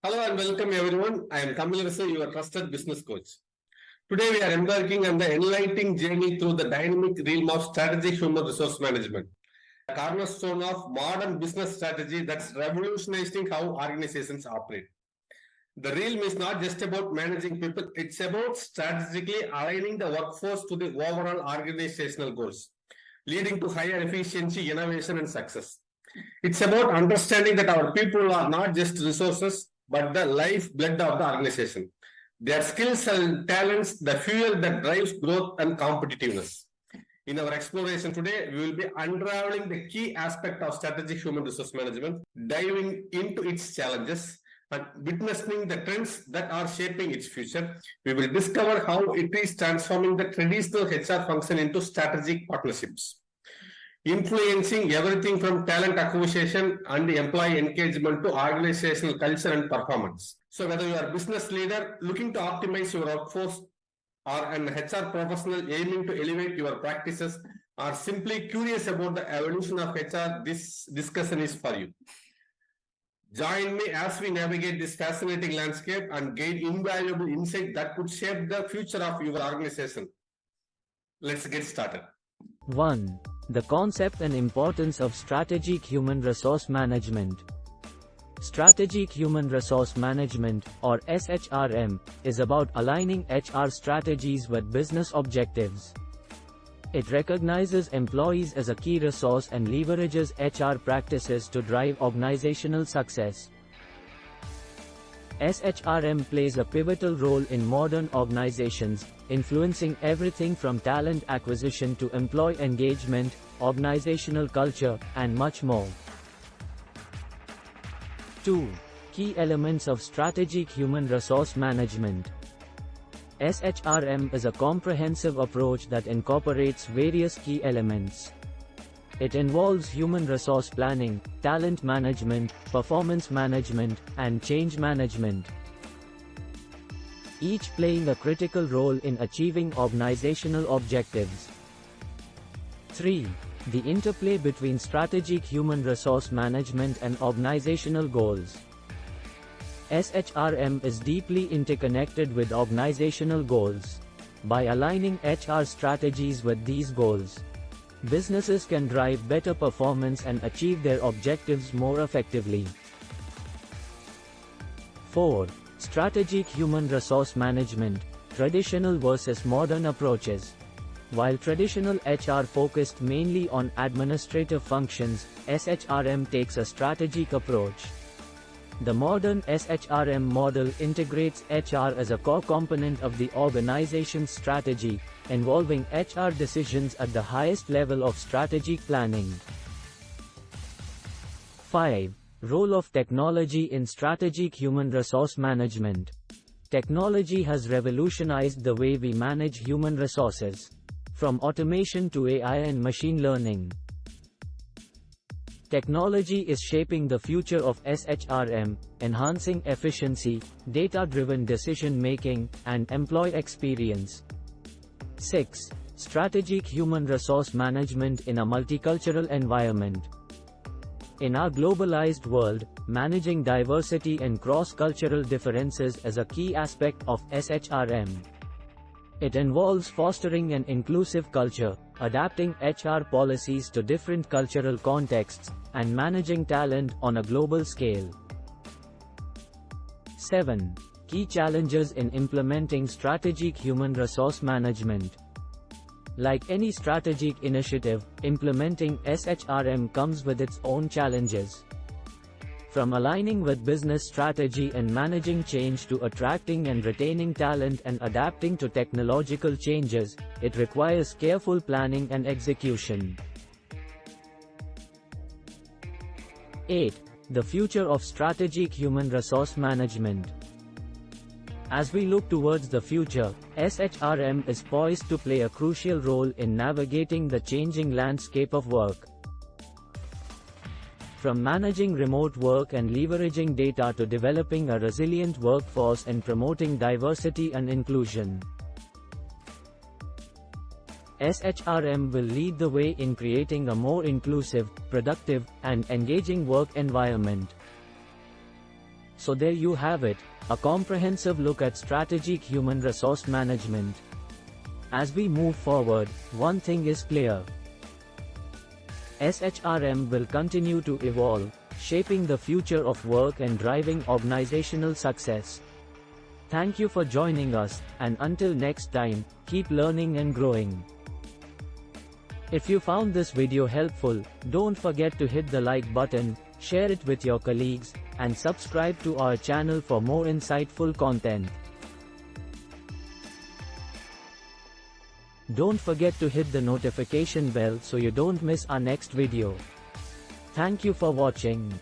Hello and welcome everyone. I am Thamizharasu, your trusted business coach. Today we are embarking on the enlightening journey through the dynamic realm of strategic human resource management, a cornerstone of modern business strategy that's revolutionizing how organizations operate. The realm is not just about managing people, it's about strategically aligning the workforce to the overall organizational goals, leading to higher efficiency, innovation, and success. It's about understanding that our people are not just resources, but the lifeblood of the organization. Their skills and talents, the fuel that drives growth and competitiveness. In our exploration today, we will be unraveling the key aspect of strategic human resource management, diving into its challenges, and witnessing the trends that are shaping its future. We will discover how it is transforming the traditional HR function into strategic partnerships, influencing everything from talent acquisition and employee engagement to organizational culture and performance. So whether you are a business leader looking to optimize your workforce or an HR professional aiming to elevate your practices or simply curious about the evolution of HR, this discussion is for you. Join me as we navigate this fascinating landscape and gain invaluable insight that could shape the future of your organization. Let's get started. 1. The concept and importance of strategic human resource management. Strategic human resource management, or SHRM, is about aligning HR strategies with business objectives. It recognizes employees as a key resource and leverages HR practices to drive organizational success. SHRM plays a pivotal role in modern organizations, influencing everything from talent acquisition to employee engagement, organizational culture, and much more. 2. Key elements of strategic human resource management. SHRM is a comprehensive approach that incorporates various key elements. It involves human resource planning, talent management, performance management, and change management, each playing a critical role in achieving organizational objectives. 3. The interplay between strategic human resource management and organizational goals. SHRM is deeply interconnected with organizational goals. By aligning HR strategies with these goals, businesses can drive better performance and achieve their objectives more effectively. 4. Strategic human resource management, traditional versus modern approaches. While traditional HR focused mainly on administrative functions, SHRM takes a strategic approach. The modern SHRM model integrates HR as a core component of the organization's strategy, involving HR decisions at the highest level of strategic planning. 5. Role of technology in strategic human resource management. Technology has revolutionized the way we manage human resources, from automation to AI and machine learning. Technology is shaping the future of SHRM, enhancing efficiency, data-driven decision-making, and employee experience. 6. Strategic human resource management in a multicultural environment. In our globalized world, managing diversity and cross-cultural differences is a key aspect of SHRM. It involves fostering an inclusive culture, adapting HR policies to different cultural contexts, and managing talent on a global scale. 7. Key challenges in implementing strategic human resource management. Like any strategic initiative, implementing SHRM comes with its own challenges. From aligning with business strategy and managing change to attracting and retaining talent and adapting to technological changes, it requires careful planning and execution. 8. The future of strategic human resource management. As we look towards the future, SHRM is poised to play a crucial role in navigating the changing landscape of work. From managing remote work and leveraging data to developing a resilient workforce and promoting diversity and inclusion, SHRM will lead the way in creating a more inclusive, productive, and engaging work environment. So there you have it, a comprehensive look at strategic human resource management. As we move forward, one thing is clear. SHRM will continue to evolve, shaping the future of work and driving organizational success. Thank you for joining us, and until next time, keep learning and growing. If you found this video helpful, don't forget to hit the like button, share it with your colleagues, and subscribe to our channel for more insightful content. Don't forget to hit the notification bell so you don't miss our next video. Thank you for watching.